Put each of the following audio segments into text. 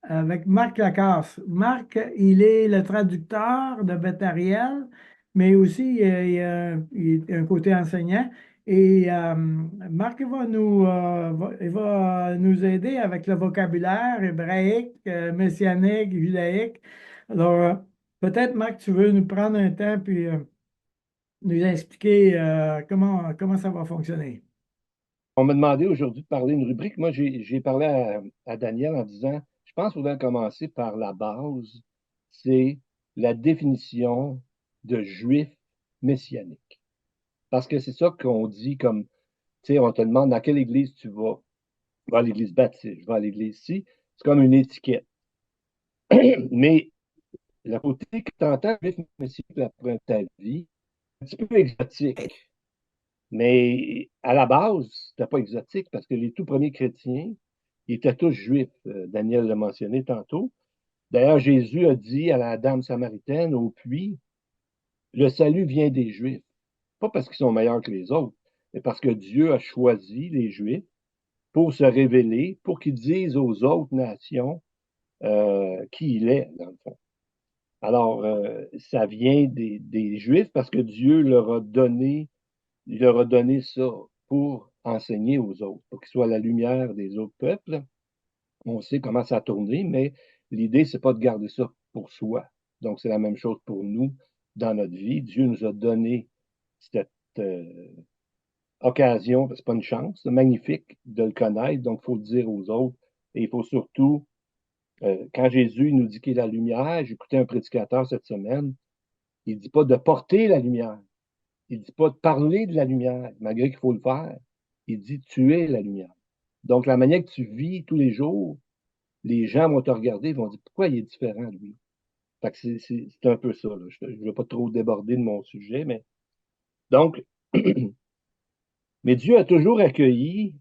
avec Marc Lacasse. Marc, il est le traducteur de Béthariel, mais aussi il a un côté enseignant. Et Marc il va nous aider avec le vocabulaire hébraïque, messianique, judaïque. Alors, peut-être, Marc, tu veux nous prendre un temps puis nous expliquer comment ça va fonctionner. On m'a demandé aujourd'hui de parler d'une rubrique. Moi, j'ai parlé à Daniel en disant, je pense qu'on va commencer par la base, c'est la définition de juif messianique. Parce que c'est ça qu'on dit comme, tu sais, on te demande dans quelle église tu vas. Je vais à l'église baptiste, je vais à l'église ici. C'est comme une étiquette. Mais le côté que tu entends juif messianique après ta vie, c'est un petit peu exotique. Mais à la base, c'était pas exotique parce que les tout premiers chrétiens, ils étaient tous juifs. Daniel l'a mentionné tantôt. D'ailleurs, Jésus a dit à la dame samaritaine au puits, le salut vient des Juifs. Pas parce qu'ils sont meilleurs que les autres, mais parce que Dieu a choisi les Juifs pour se révéler, pour qu'ils disent aux autres nations qui il est, dans le fond. Alors, ça vient des Juifs parce que Dieu leur a donné ça pour enseigner aux autres, pour qu'ils soient la lumière des autres peuples. On sait comment ça a tourné, mais l'idée, c'est pas de garder ça pour soi. Donc, c'est la même chose pour nous dans notre vie. Dieu nous a donné cette occasion, c'est pas une chance, c'est magnifique de le connaître, donc il faut le dire aux autres. Et il faut surtout, quand Jésus nous dit qu'il est la lumière, j'écoutais un prédicateur cette semaine, il dit pas de porter la lumière, il dit pas de parler de la lumière, malgré qu'il faut le faire. Il dit tu es la lumière. Donc, la manière que tu vis tous les jours, les gens vont te regarder, ils vont dire pourquoi il est différent de lui. Fait que c'est un peu ça. Là. Je ne veux pas trop déborder de mon sujet, mais donc, mais Dieu a toujours accueilli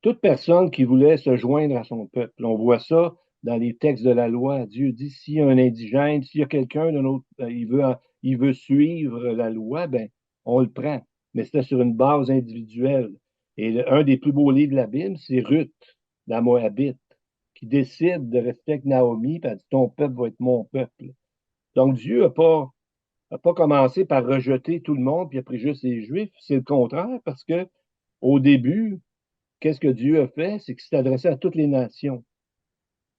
toute personne qui voulait se joindre à son peuple. On voit ça dans les textes de la loi. Dieu dit s'il y a un indigène, s'il y a quelqu'un d'un autre, il veut suivre la loi, ben, on le prend. Mais c'était sur une base individuelle. Et un des plus beaux livres de la Bible, c'est Ruth, la Moabite, qui décide de rester avec Naomi, puis elle dit ton peuple va être mon peuple. Donc Dieu n'a pas commencé par rejeter tout le monde, puis après juste les Juifs. C'est le contraire, parce que au début, qu'est-ce que Dieu a fait? C'est qu'il s'est adressé à toutes les nations,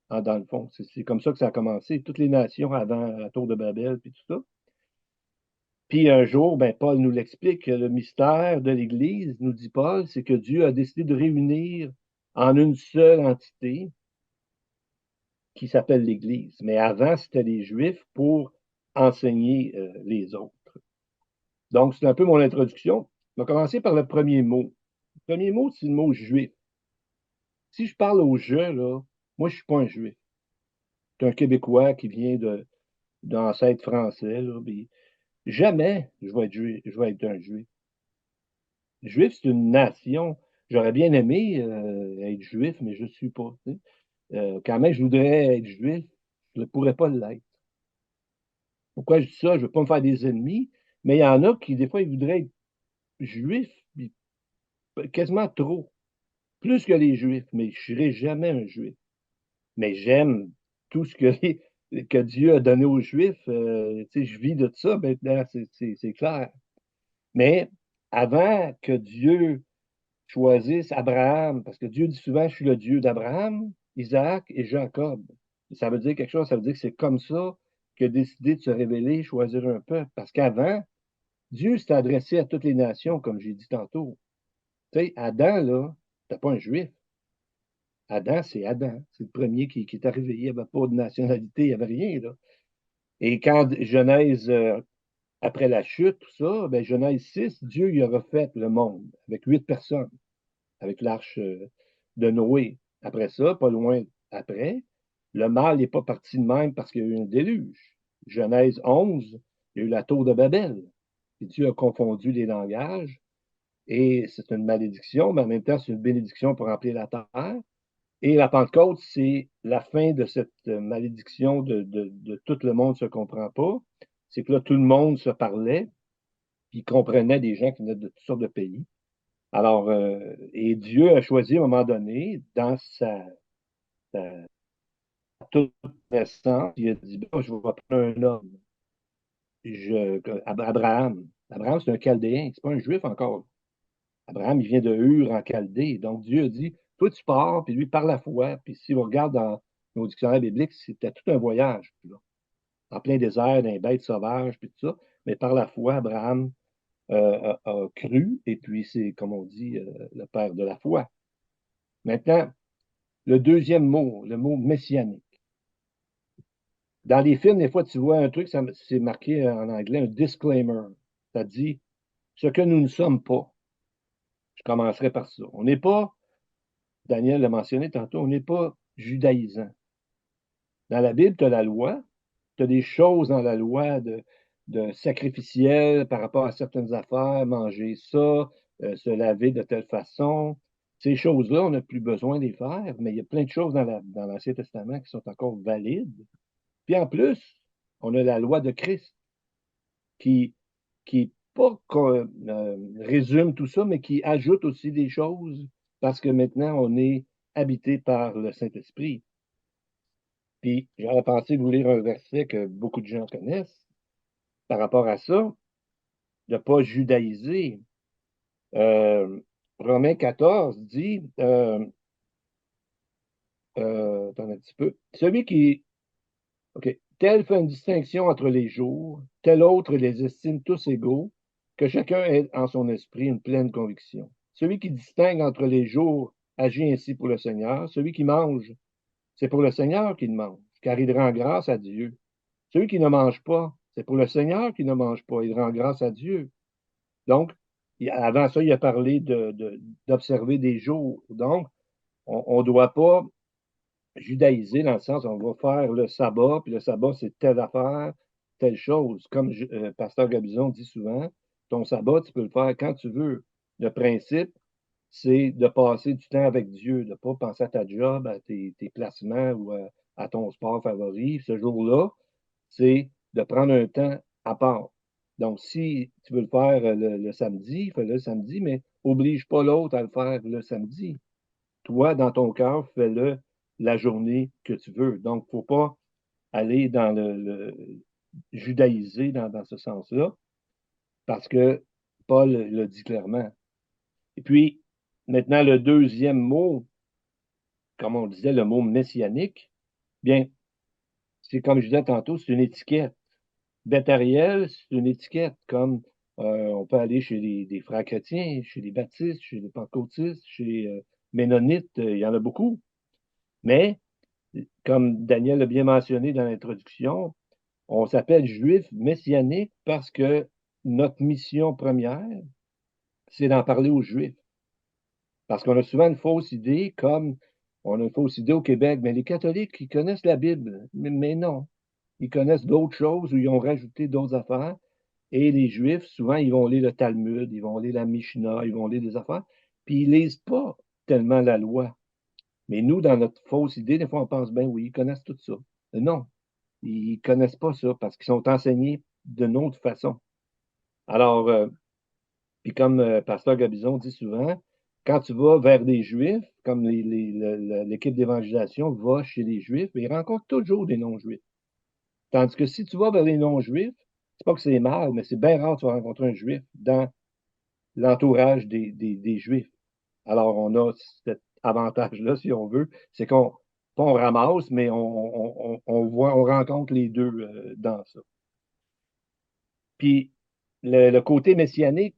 dans le fond. C'est comme ça que ça a commencé, toutes les nations avant la tour de Babel, puis tout ça. Puis un jour, ben, Paul nous l'explique, le mystère de l'Église, nous dit Paul, c'est que Dieu a décidé de réunir en une seule entité qui s'appelle l'Église. Mais avant, c'était les Juifs pour enseigner les autres. Donc, c'est un peu mon introduction. On va commencer par le premier mot. Le premier mot, c'est le mot juif. Si je parle au je, là, moi, je ne suis pas un juif. Je suis un Québécois qui vient d'ancêtre français. Là, puis jamais je vais être juif, je vais être un juif. Juif, c'est une nation. J'aurais bien aimé être juif, mais je ne suis pas. Tu sais. Quand même, je voudrais être juif, je ne pourrais pas l'être. Pourquoi je dis ça? Je ne veux pas me faire des ennemis, mais il y en a qui, des fois, ils voudraient être juifs, puis quasiment trop. Plus que les Juifs, mais je ne serai jamais un Juif. Mais j'aime tout ce que Dieu a donné aux Juifs. Tu sais, je vis de ça maintenant, c'est clair. Mais avant que Dieu choisisse Abraham, parce que Dieu dit souvent, je suis le Dieu d'Abraham, Isaac et Jacob. Et ça veut dire quelque chose, ça veut dire que c'est comme ça qu'il a décidé de se révéler, choisir un peuple. Parce qu'avant, Dieu s'est adressé à toutes les nations, comme j'ai dit tantôt. Tu sais, Adam, là, c'était pas un Juif. Adam, c'est Adam. C'est le premier qui est arrivé. Il n'y avait pas de nationalité, il n'y avait rien, là. Et quand Genèse, après la chute, tout ça, ben, Genèse 6, Dieu il a refait le monde avec 8 personnes, avec l'arche de Noé. Après ça, pas loin après, le mal n'est pas parti de même parce qu'il y a eu un déluge. Genèse 11, il y a eu la tour de Babel. Et Dieu a confondu les langages. Et c'est une malédiction, mais en même temps, c'est une bénédiction pour remplir la terre. Et la Pentecôte, c'est la fin de cette malédiction de tout le monde ne se comprend pas. C'est que là, tout le monde se parlait, puis comprenait des gens qui venaient de toutes sortes de pays. Alors, et Dieu a choisi à un moment donné, dans à toute naissance, il a dit, bon, je vais prendre un homme. Abraham. Abraham, c'est un Chaldéen, c'est pas un Juif encore. Abraham, il vient de Ur en Chaldée. Donc Dieu a dit, toi tu pars, puis lui par la foi. Puis si on regarde dans nos dictionnaires bibliques, c'était tout un voyage, là, en plein désert, dans les bêtes sauvages, puis tout ça. Mais par la foi, Abraham a cru, et puis c'est, comme on dit, le père de la foi. Maintenant, le deuxième mot, le mot messianique. Dans les films, des fois, tu vois un truc, c'est marqué en anglais, un disclaimer. Ça dit ce que nous ne sommes pas. Je commencerai par ça. On n'est pas, Daniel l'a mentionné tantôt, on n'est pas judaïsant. Dans la Bible, tu as la loi, tu as des choses dans la loi de sacrificiel par rapport à certaines affaires, manger ça, se laver de telle façon. Ces choses-là, on n'a plus besoin de les faire, mais il y a plein de choses dans l'Ancien Testament qui sont encore valides. Puis en plus, on a la loi de Christ qui, qui pas résume tout ça, mais qui ajoute aussi des choses parce que maintenant, on est habité par le Saint-Esprit. Puis j'aurais pensé vous lire un verset que beaucoup de gens connaissent par rapport à ça, de ne pas judaïser. Euh, Romains 14 dit, attends un petit peu, celui qui, OK, tel fait une distinction entre les jours, tel autre les estime tous égaux, que chacun ait en son esprit une pleine conviction. Celui qui distingue entre les jours agit ainsi pour le Seigneur. Celui qui mange, c'est pour le Seigneur qu'il mange, car il rend grâce à Dieu. Celui qui ne mange pas, c'est pour le Seigneur qui ne mange pas, il rend grâce à Dieu. Donc, avant ça, il a parlé d'observer des jours. Donc, on ne doit pas judaïser dans le sens on va faire le sabbat, puis le sabbat, c'est telle affaire, telle chose. Comme Pasteur Gabizon dit souvent, ton sabbat, tu peux le faire quand tu veux. Le principe, c'est de passer du temps avec Dieu, de ne pas penser à ta job, à tes placements ou à ton sport favori. Ce jour-là, c'est de prendre un temps à part. Donc, si tu veux le faire le samedi, fais-le le samedi, mais oblige pas l'autre à le faire le samedi. Toi, dans ton cœur, fais-le la journée que tu veux. Donc, il ne faut pas aller dans le judaïser dans ce sens-là, parce que Paul le dit clairement. Et puis, maintenant, le deuxième mot, comme on disait, le mot messianique, bien, c'est comme je disais tantôt, c'est une étiquette. Béthariel, c'est une étiquette, comme on peut aller chez des frères chrétiens, chez les baptistes, chez les pentecôtistes, chez les ménonites, il y en a beaucoup. Mais, comme Daniel l'a bien mentionné dans l'introduction, on s'appelle juif messianique parce que notre mission première, c'est d'en parler aux Juifs. Parce qu'on a souvent une fausse idée, comme on a une fausse idée au Québec, mais les catholiques, ils connaissent la Bible. Mais non, ils connaissent d'autres choses ou ils ont rajouté d'autres affaires. Et les Juifs, souvent, ils vont lire le Talmud, ils vont lire la Mishnah, ils vont lire des affaires, puis ils lisent pas tellement la loi. Mais nous, dans notre fausse idée, des fois, on pense, ben oui, ils connaissent tout ça. Non, ils connaissent pas ça parce qu'ils sont enseignés d'une autre façon. Alors, puis comme Pasteur Gabizon dit souvent, quand tu vas vers des Juifs, comme l'équipe d'évangélisation va chez les Juifs, ils rencontrent toujours des non-Juifs. Tandis que si tu vas vers les non-Juifs, c'est pas que c'est mal, mais c'est bien rare que tu vas rencontrer un Juif dans l'entourage des Juifs. Alors, on a cet avantage-là, si on veut, c'est qu'on pas on ramasse, mais on voit, on rencontre les deux dans ça. Puis, le côté messianique,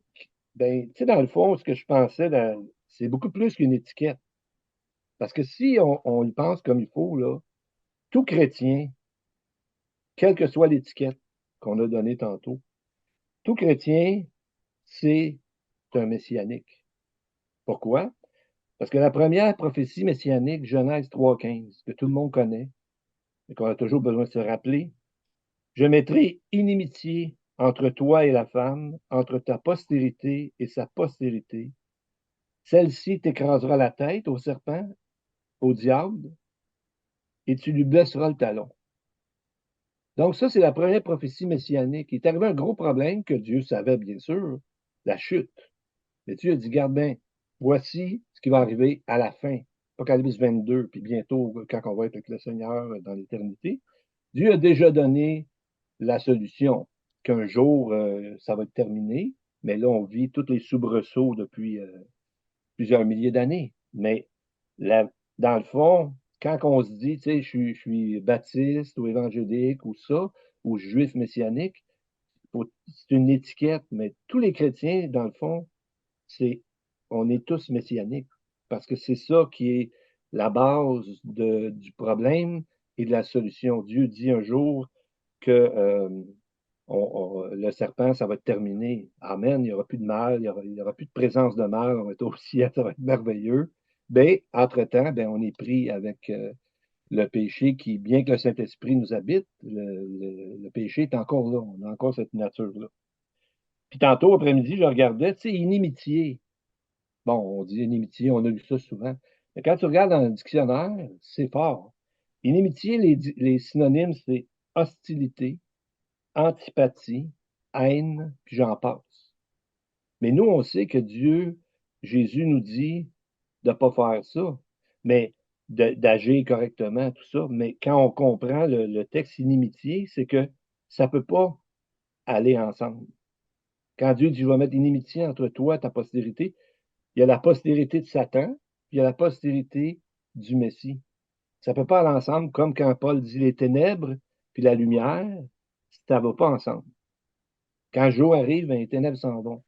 ben, tu sais, dans le fond, ce que je pensais, c'est beaucoup plus qu'une étiquette. Parce que si on y pense comme il faut, là, tout chrétien, quelle que soit l'étiquette qu'on a donnée tantôt, tout chrétien, c'est un messianique. Pourquoi? Parce que la première prophétie messianique, Genèse 3,15, que tout le monde connaît, et qu'on a toujours besoin de se rappeler, je mettrai inimitié entre toi et la femme, entre ta postérité et sa postérité. Celle-ci t'écrasera la tête au serpent, au diable, et tu lui blesseras le talon. Donc ça, c'est la première prophétie messianique. Il est arrivé un gros problème que Dieu savait, bien sûr, la chute. Mais Dieu a dit, garde bien, voici ce qui va arriver à la fin. Apocalypse 22, puis bientôt, quand on va être avec le Seigneur dans l'éternité, Dieu a déjà donné la solution, qu'un jour, ça va être terminé, mais là, on vit tous les soubresauts depuis plusieurs milliers d'années. Mais la- dans le fond, quand on se dit, tu sais, je suis baptiste ou évangélique ou ça, ou juif messianique, c'est une étiquette, mais tous les chrétiens, dans le fond, c'est on est tous messianiques parce que c'est ça qui est la base du problème et de la solution. Dieu dit un jour que le serpent, ça va être terminé. Amen. Il n'y aura plus de mal, il y aura plus de présence de mal, on va être au ciel, ça va être merveilleux. Mais, entre-temps, ben, on est pris avec le péché qui, bien que le Saint-Esprit nous habite, le péché est encore là. On a encore cette nature-là. Puis tantôt, après-midi, je regardais, tu sais, inimitié. Bon, on dit inimitié, on a lu ça souvent. Mais quand tu regardes dans le dictionnaire, c'est fort. Inimitié, les synonymes, c'est hostilité, antipathie, haine, puis j'en passe. Mais nous, on sait que Dieu, Jésus nous dit de ne pas faire ça, mais d'agir correctement, tout ça. Mais quand on comprend le texte inimitié, c'est que ça ne peut pas aller ensemble. Quand Dieu dit, je vais mettre inimitié entre toi et ta postérité, il y a la postérité de Satan, puis il y a la postérité du Messie. Ça ne peut pas aller ensemble, comme quand Paul dit les ténèbres, puis la lumière, ça ne va pas ensemble. Quand le jour arrive, ben, les ténèbres s'en vont.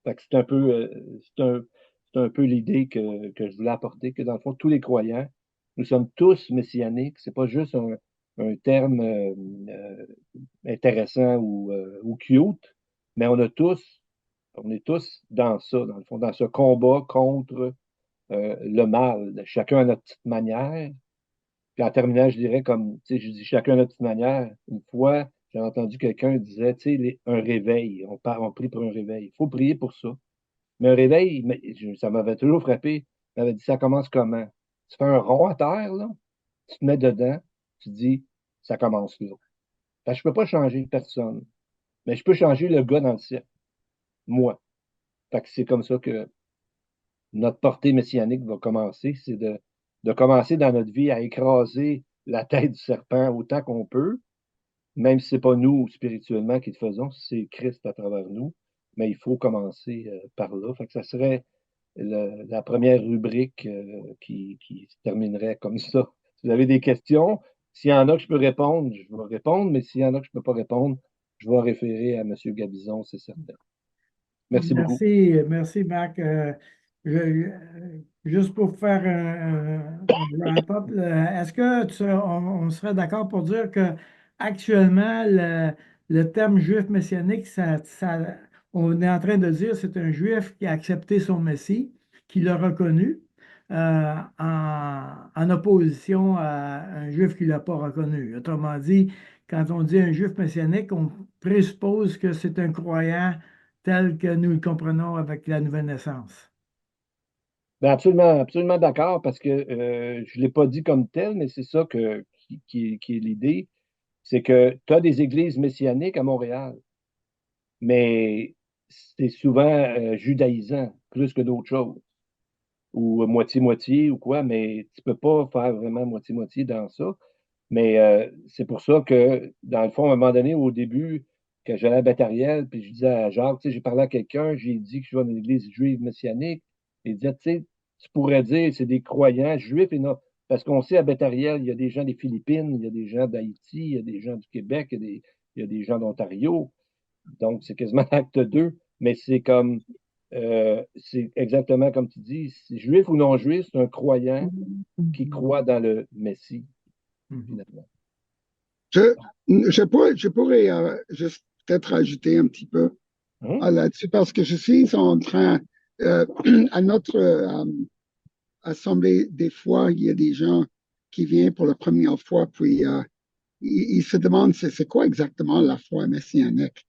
Fait que c'est un peu l'idée que je voulais apporter, que dans le fond, tous les croyants, nous sommes tous messianiques. C'est pas juste un terme intéressant ou cute, mais on est tous dans ça, dans le fond, dans ce combat contre le mal, chacun à notre petite manière. Puis en terminant, je dirais comme, tu sais, je dis chacun à notre petite manière. Une fois, j'ai entendu quelqu'un disait, tu sais, un réveil, on prie pour un réveil. Il faut prier pour ça. Mais un réveil, ça m'avait toujours frappé. Il m'avait dit, ça commence comment? Tu fais un rond à terre, là, tu te mets dedans, tu dis, ça commence là. Fait que je peux pas changer personne, mais je peux changer le gars dans le ciel, moi. Fait que c'est comme ça que notre portée messianique va commencer, c'est de commencer dans notre vie à écraser la tête du serpent autant qu'on peut, même si c'est pas nous spirituellement qui le faisons, c'est Christ à travers nous, mais il faut commencer par là. Fait que ça serait la première rubrique qui se terminerait comme ça. Si vous avez des questions, s'il y en a que je peux répondre, je vais répondre, mais s'il y en a que je ne peux pas répondre, je vais référer à M. Gabizon, c'est certain. Merci beaucoup. Merci, merci Marc. Juste pour faire un wrap-up, est-ce que on serait d'accord pour dire que actuellement le terme juif messianique, on est en train de dire c'est un juif qui a accepté son Messie, qui l'a reconnu, en opposition à un juif qui ne l'a pas reconnu. Autrement dit, quand on dit un juif messianique, on présuppose que c'est un croyant tel que nous le comprenons avec la nouvelle naissance. Ben absolument, absolument d'accord, parce que je ne l'ai pas dit comme tel, mais c'est ça qui est l'idée. C'est que tu as des églises messianiques à Montréal, mais c'est souvent judaïsant plus que d'autres choses, ou moitié-moitié ou quoi, mais tu peux pas faire vraiment moitié-moitié dans ça. Mais c'est pour ça que, dans le fond, à un moment donné, au début, quand j'allais à Béthariel, puis je disais à Jacques, tu sais, j'ai parlé à quelqu'un, j'ai dit que je vais dans l'église juive messianique. Il disait, tu sais, tu pourrais dire, c'est des croyants juifs et non. Parce qu'on sait à Béthariel, il y a des gens des Philippines, il y a des gens d'Haïti, il y a des gens du Québec, il y a des gens d'Ontario. Donc, c'est quasiment acte 2, mais c'est exactement comme tu dis, juif ou non juif, c'est un croyant qui croit dans le Messie, Mhm. finalement. Je, je pourrais juste peut-être ajouter un petit peu Hein? là-dessus parce que je suis en train, euh, à notre assemblée, des fois, il y a des gens qui viennent pour la première fois, puis ils se demandent c'est quoi exactement la foi messianique.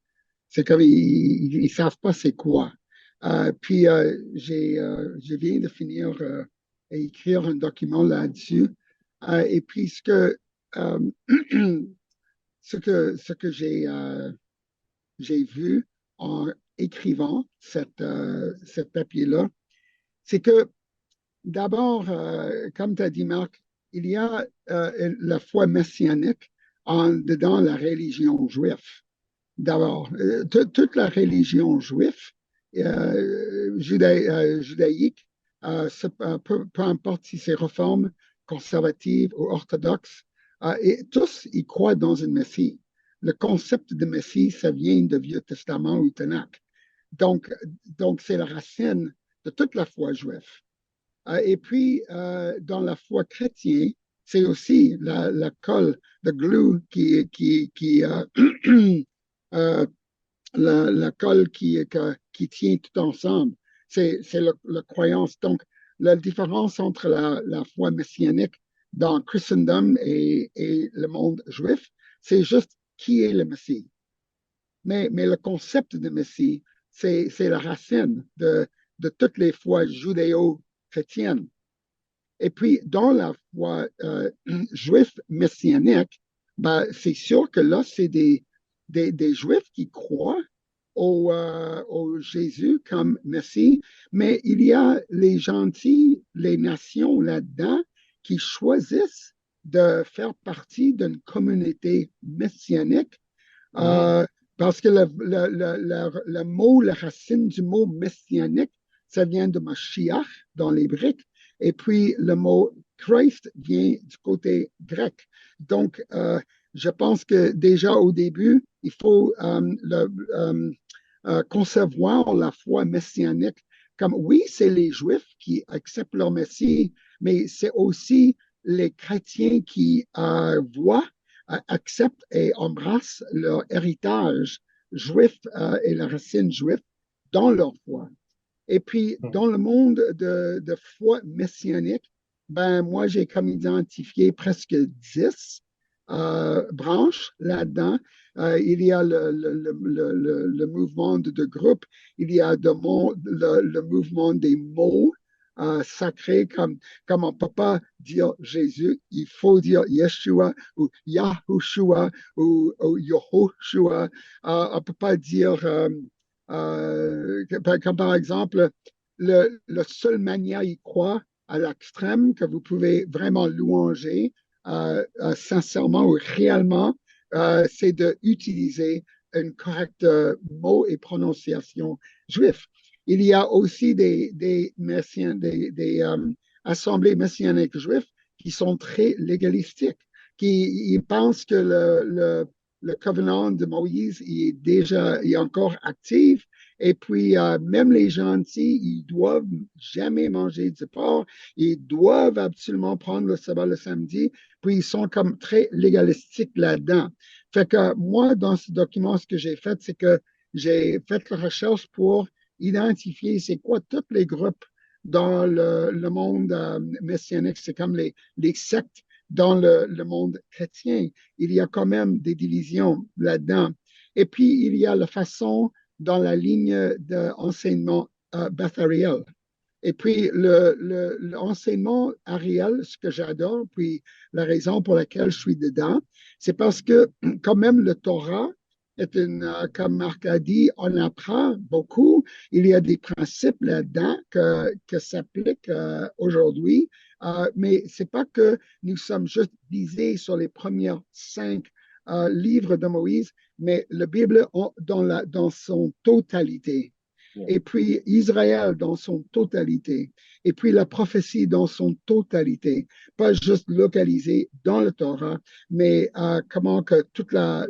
C'est comme ils savent pas c'est quoi. Puis je viens de finir à écrire un document là-dessus. Et puis euh, ce que j'ai vu en écrivant cette papier-là, c'est que d'abord, comme tu as dit, Marc, il y a la foi messianique dedans la religion juive. D'abord, toute la religion juive, judaïque, peu importe si c'est réforme, conservative ou orthodoxe, et tous y croient dans une Messie. Le concept de Messie, ça vient du Vieux Testament ou Tanakh. Donc, donc c'est la racine de toute la foi juive. Et puis, dans la foi chrétienne, c'est aussi la colle, le glue euh, la colle qui tient tout ensemble. C'est la croyance. Donc, la différence entre la foi messianique dans Christendom et le monde juif, c'est juste qui est le Messie. Mais le concept de Messie, c'est la racine de toutes les foi judéo-chrétiennes. Et puis, dans la foi juif messianique, ben, c'est sûr que là, c'est des Juifs qui croient au Jésus comme Messie, mais il y a les gentils, les nations là-dedans qui choisissent de faire partie d'une communauté messianique Mhm. parce que le mot, la racine du mot messianique, ça vient de Mashiach dans l'hébreu, et puis le mot Christ vient du côté grec. Donc, je pense que déjà au début, il faut concevoir la foi messianique comme, oui, c'est les Juifs qui acceptent leur Messie, mais c'est aussi les chrétiens qui voient acceptent et embrassent leur héritage juif et la racine juive dans leur foi. Et puis, dans le monde de foi messianique, ben, moi, j'ai comme identifié presque 10 branches là-dedans. Il y a le mouvement de groupe, il y a le mouvement des mots sacrés, comme on ne peut pas dire Jésus, il faut dire Yeshua ou Yahushua ou Yehoshua. On ne peut pas dire comme par exemple, le seul manière y croire à l'extrême que vous pouvez vraiment louanger sincèrement ou réellement, c'est d'utiliser un correct mot et prononciation juif. Il y a aussi des assemblées messianiques juives qui sont très légalistiques, qui ils pensent que le covenant de Moïse il est encore actif. Et puis, même les gentils, ils doivent jamais manger du porc. Ils doivent absolument prendre le sabbat le samedi. Puis, ils sont comme très légalistiques là-dedans. Fait que moi, dans ce document, ce que j'ai fait, c'est que j'ai fait la recherche pour identifier c'est quoi tous les groupes dans le monde messianique. C'est comme les sectes dans le monde chrétien. Il y a quand même des divisions là-dedans. Et puis, il y a la façon dans la ligne d'enseignement Beth-Ariel. Et puis, l'enseignement Ariel, ce que j'adore, puis la raison pour laquelle je suis dedans, c'est parce que quand même le Torah est comme Marc a dit, on apprend beaucoup. Il y a des principes là-dedans que s'appliquent aujourd'hui. Mais c'est pas que nous sommes juste visés sur les premiers 5 livres de Moïse, mais la Bible dans son totalité. Yeah. Et puis Israël dans son totalité, et puis la prophétie dans son totalité, pas juste localisée dans le Torah, mais comment que toute la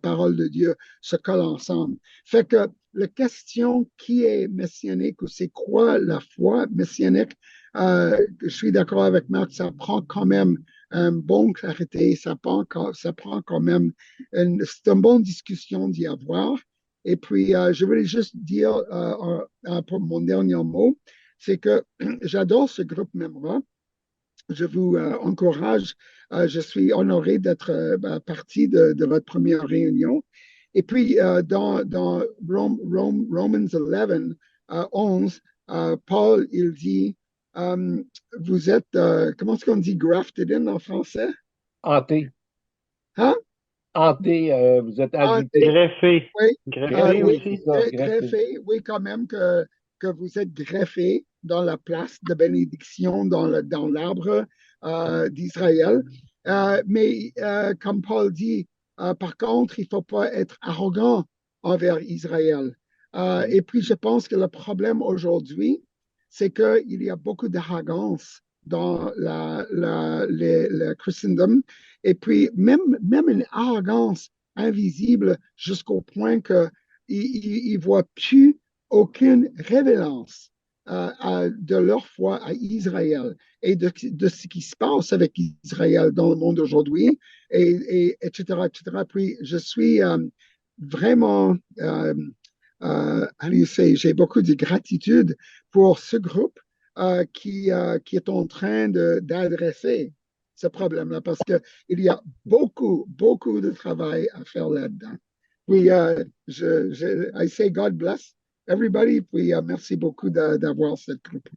parole de Dieu se colle ensemble. Fait que la question qui est messianique ou c'est quoi la foi messianique, je suis d'accord avec Marc, ça prend quand même une bonne clarité, ça prend quand même c'est une bonne discussion d'y avoir. Et puis, je voulais juste dire pour mon dernier mot, c'est que j'adore ce groupe Memra. Je vous encourage, je suis honoré d'être partie de votre première réunion. Et puis, dans Romans 11, 11 Paul, il dit, vous êtes, comment est-ce qu'on dit grafted in en français? Hanté. Hein? Hanté, vous êtes Ah, ajouté. Greffé. oui, Greffé Greffé, oui, oui, c'est aussi. ça, greffé. greffé, oui, quand même que que vous êtes greffé dans la place de bénédiction dans l'arbre d'Israël. Mais comme Paul dit, par contre, il ne faut pas être arrogant envers Israël. Et puis, je pense que le problème aujourd'hui, c'est qu'il y a beaucoup d'arrogance dans le Christendom. Et puis, même une arrogance invisible jusqu'au point qu'ils ne voient plus aucune révélance de leur foi à Israël et de ce qui se passe avec Israël dans le monde aujourd'hui, etc., etc. Puis, je suis vraiment, j'ai beaucoup de gratitude pour ce groupe qui est en train d'adresser ce problème-là parce qu'il y a beaucoup, beaucoup de travail à faire là-dedans. Puis, I say God bless everybody. Puis, merci beaucoup d'avoir cette groupe.